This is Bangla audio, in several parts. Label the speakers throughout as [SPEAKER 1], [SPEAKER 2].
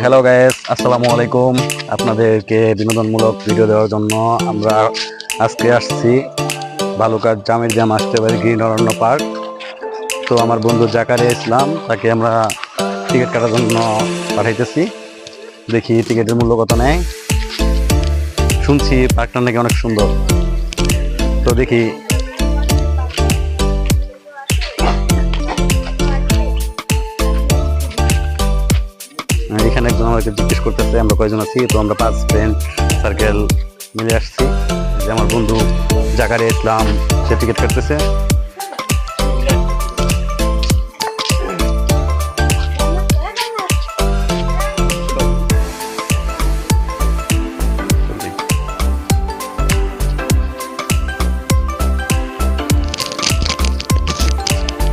[SPEAKER 1] হ্যালো গাইস, আসসালামু আলাইকুম। আপনাদেরকে বিনোদনমূলক ভিডিও দেওয়ার জন্য আমরা আজকে আসছি বালুকার জামির জাম আসতে পারি গ্রিন অরণ্য পার্ক। তো আমার বন্ধু জাকারিয়া ইসলাম, তাকে আমরা টিকিট কাটার জন্য পাঠাইতেছি। দেখি টিকিটের মূল্য কত নেয়। শুনছি পার্কটা নাকি অনেক সুন্দর, তো দেখি। এখানে একজন আমাকে জিজ্ঞেস করতেছে আমরা কয়জন আছি। তো আমরা 5 ফ্রেন্ড সার্কেল মিলে আসছি। যে আমার বন্ধু জাকারিয়া ইসলাম, সে টিকিট কাটতেছে।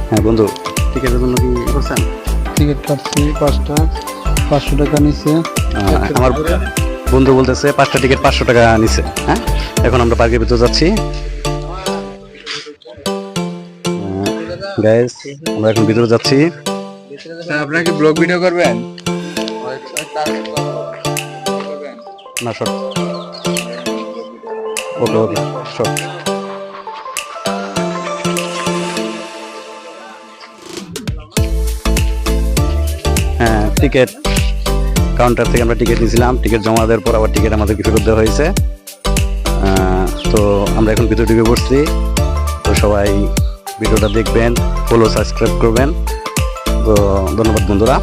[SPEAKER 1] হ্যাঁ বন্ধু, টিকিটের জন্য কি করছেন?
[SPEAKER 2] টিকিট কাটছি 500 টাকা নিচ্ছে।
[SPEAKER 1] আমার বন্ধু বলতেছে 5টা টিকিট 500 টাকা নিছে। হ্যাঁ, এখন আমরা পার্কের ভিতরে যাচ্ছি। গাইস, আমরা এখন ভিতরে যাচ্ছি।
[SPEAKER 2] আপনারা কি ব্লগ ভিডিও করবেন?
[SPEAKER 1] না, শর্ট। ওকে ওকে, শর্ট। হ্যাঁ, টিকিট কাউন্টার থেকে আমরা টিকিট নিয়েছিলাম। টিকিট জমা দেওয়ার পর আবার টিকিট আমাদেরকে ফেরত দেওয়া হয়েছে। তো আমরা এখন ভিডিও ঢুকে পড়ছি। তো সবাই ভিডিওটা দেখবেন, ফলো সাবস্ক্রাইব করবেন। তো ধন্যবাদ বন্ধুরা।